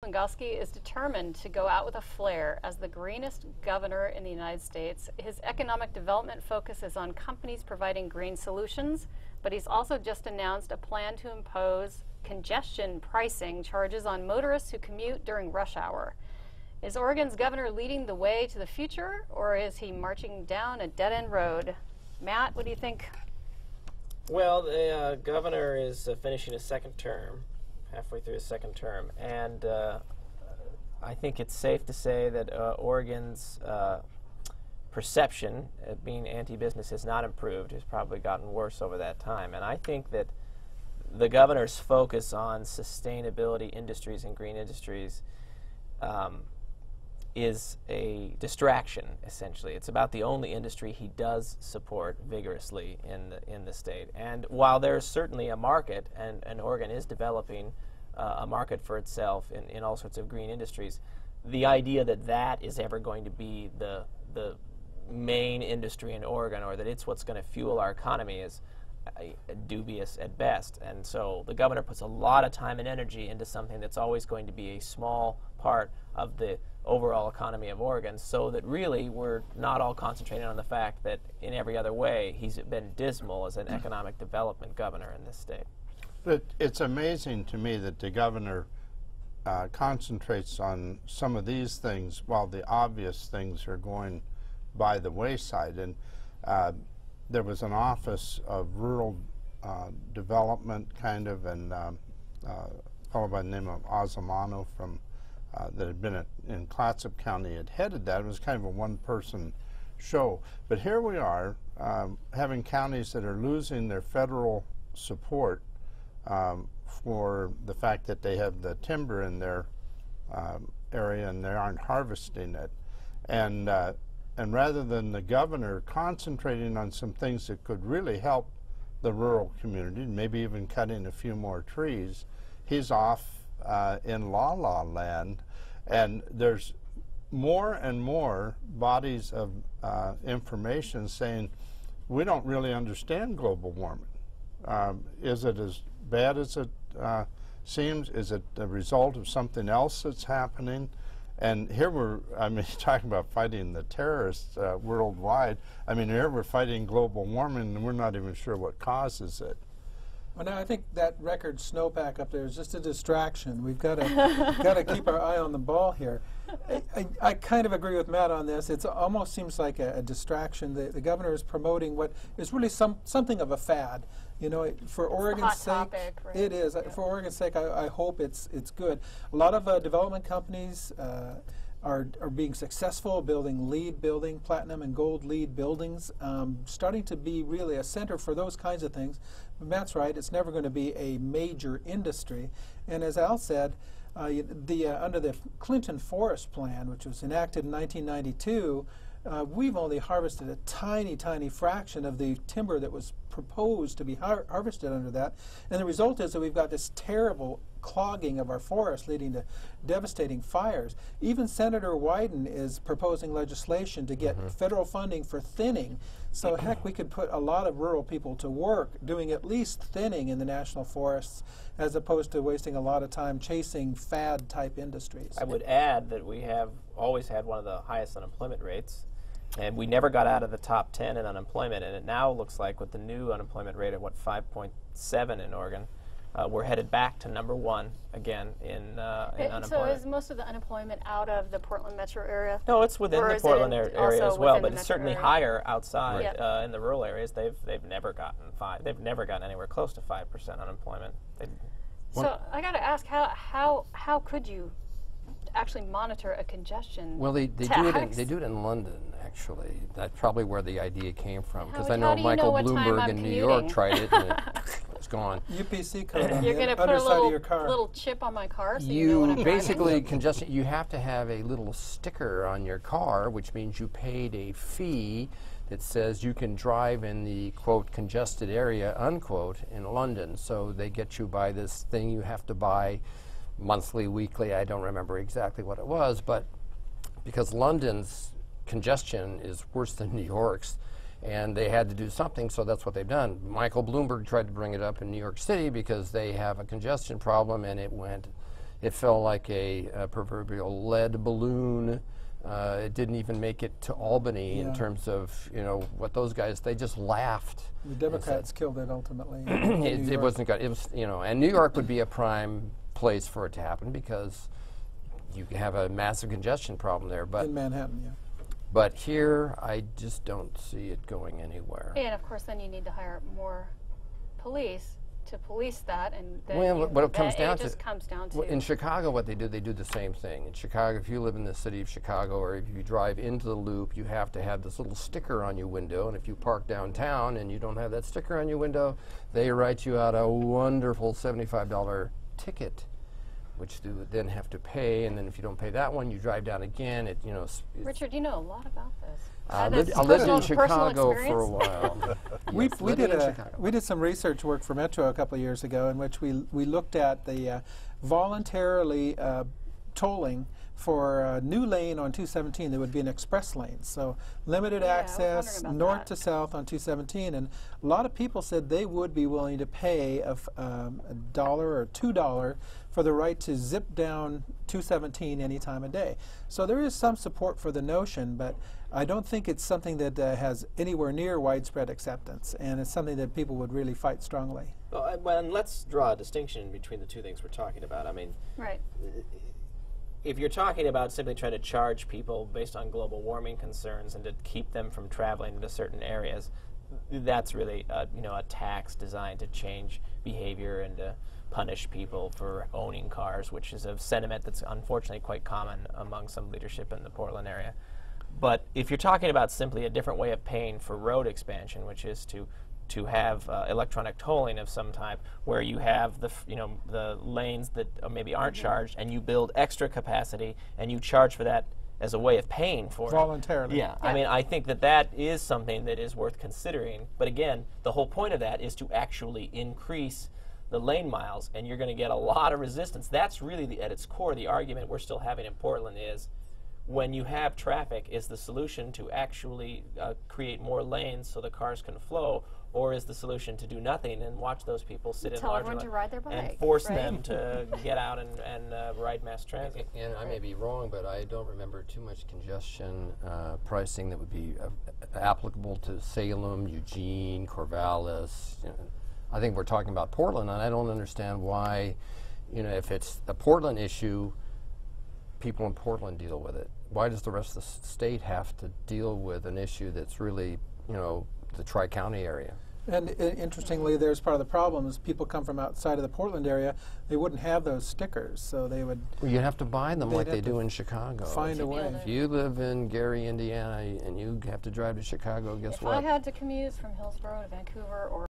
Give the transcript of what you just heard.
Kulongoski is determined to go out with a flair as the greenest governor in the United States. His economic development focus is on companies providing green solutions, but he's also just announced a plan to impose congestion pricing charges on motorists who commute during rush hour. Is Oregon's governor leading the way to the future, or is he marching down a dead-end road? Matt, what do you think? Well, the governor is finishing his second term, halfway through his second term, and I think it's safe to say that Oregon's perception of being anti-business has not improved. It's probably gotten worse over that time, and I think that the governor's focus on sustainability industries and green industries is a distraction, essentially. It's about the only industry he does support vigorously in the state. And while there's certainly a market, and Oregon is developing a market for itself in all sorts of green industries, the idea that that is ever going to be the main industry in Oregon, or that it's what's going to fuel our economy, is dubious at best. And so the governor puts a lot of time and energy into something that's always going to be a small part of the overall economy of Oregon, so that really we're not all concentrating on the fact that in every other way he's been dismal as an economic development governor in this state. But it's amazing to me that the governor concentrates on some of these things while the obvious things are going by the wayside. And there was an Office of Rural Development, kind of, and a fellow by the name of Ozamano from that had been in Clatsop County had headed that. It was kind of a one-person show. But here we are, having counties that are losing their federal support for the fact that they have the timber in their area and they aren't harvesting it. And rather than the governor concentrating on some things that could really help the rural community, maybe even cutting a few more trees, he's off in la-la land. And there's more and more bodies of information saying we don't really understand global warming. Is it as bad as it seems? Is it the result of something else that's happening? And here we're, I mean, talking about fighting the terrorists worldwide. I mean, here we're fighting global warming and we're not even sure what causes it. Well, now I think that record snowpack up there is just a distraction. We've got to keep our eye on the ball here. I kind of agree with Matt on this. It almost seems like a distraction. The governor is promoting what is really something of a fad. You know, for Oregon's sake, topic, right? It is. Yeah. For Oregon's sake, I hope it's good. A lot of development companies are being successful, building LEED building, platinum and gold LEED buildings, starting to be really a center for those kinds of things. But Matt's right, it's never going to be a major industry. And as Al said, under the Clinton Forest Plan, which was enacted in 1992, we've only harvested a tiny, tiny fraction of the timber that was proposed to be harvested under that. And the result is that we've got this terrible clogging of our forests leading to devastating fires. Even Senator Wyden is proposing legislation to get federal funding for thinning. So heck, we could put a lot of rural people to work doing at least thinning in the national forests, as opposed to wasting a lot of time chasing fad type industries. I would add that we have always had one of the highest unemployment rates, and we never got out of the top 10 in unemployment, and it now looks like with the new unemployment rate at 5.7 in Oregon, we're headed back to number 1 again in unemployment. So is most of the unemployment out of the Portland metro area? No, it's within the Portland area as well, but it's certainly area? higher outside in the rural areas. They've never gotten They've never gotten anywhere close to 5% unemployment. So I got to ask, how could you actually monitor a congestion? Well, they do it in London, actually. That's probably where the idea came from, because I know Michael Bloomberg in New York tried it and it's gone. UPC code on You're the going to put underside a of your car. little chip on my car so you know when I'm basically congestion. You have to have a little sticker on your car, which means you paid a fee that says you can drive in the, quote, congested area, unquote, in London. So they get you by this thing you have to buy monthly, weekly, I don't remember exactly what it was, but because London's congestion is worse than New York's, and they had to do something, so that's what they've done. Michael Bloomberg tried to bring it up in New York City because they have a congestion problem, and it went it fell like a proverbial lead balloon. It didn't even make it to Albany in terms of, you know, what those guys, they just laughed. The Democrats killed it ultimately. It wasn't good. It was, you know, and New York would be a prime place for it to happen because you have a massive congestion problem there. But in Manhattan, yeah. But here, I just don't see it going anywhere. And of course, then you need to hire more police to police that, and then Well, what it comes down just comes down to. Well, in Chicago, what they do the same thing. In Chicago, if you live in the city of Chicago, or if you drive into the Loop, you have to have this little sticker on your window. And if you park downtown and you don't have that sticker on your window, they write you out a wonderful $75 ticket, which you would then have to pay. And then if you don't pay that one, you drive down again. It, you know, Richard, you know a lot about this. I lived in Chicago for a while. We Yes, we did some research work for Metro a couple of years ago in which we looked at the voluntarily tolling for a new lane on 217. There would be an express lane, so limited Yeah, I was access wondering about north that. to south on 217. And a lot of people said they would be willing to pay $1 or $2 for the right to zip down 217 any time of day. So there is some support for the notion, but I don't think it's something that has anywhere near widespread acceptance, and it's something that people would really fight strongly. Well, and let's draw a distinction between the two things we're talking about. I mean, Right. if you're talking about simply trying to charge people based on global warming concerns and to keep them from traveling into certain areas, that's really you know, a tax designed to change behavior and to punish people for owning cars, which is a sentiment that's unfortunately quite common among some leadership in the Portland area. But if you're talking about simply a different way of paying for road expansion, which is to have electronic tolling of some type, where you have the the lanes that maybe aren't charged, and you build extra capacity, and you charge for that as a way of paying for Voluntarily. it. Yeah, I mean, I think that is something that is worth considering. But again, the whole point of that is to actually increase the lane miles, and you're going to get a lot of resistance. That's really at its core the argument we're still having in Portland is, when you have traffic, is the solution to actually create more lanes so the cars can flow, or is the solution to do nothing and watch those people sit in Tell larger everyone to ride their and bike, force right? them to get out and ride mass transit? And I may be wrong, but I don't remember too much congestion pricing that would be applicable to Salem, Eugene, Corvallis. You know, I think we're talking about Portland, and I don't understand why, you know, if it's a Portland issue, people in Portland deal with it. Why does the rest of the state have to deal with an issue that's really, you know, the Tri-County area? And interestingly, there's part of the problem is people come from outside of the Portland area. They wouldn't have those stickers, so they would. Well, you have to buy them They'd like they have do to in Chicago. find a way. If you live in Gary, Indiana, and you have to drive to Chicago, guess If what? I had to commute from Hillsborough to Vancouver or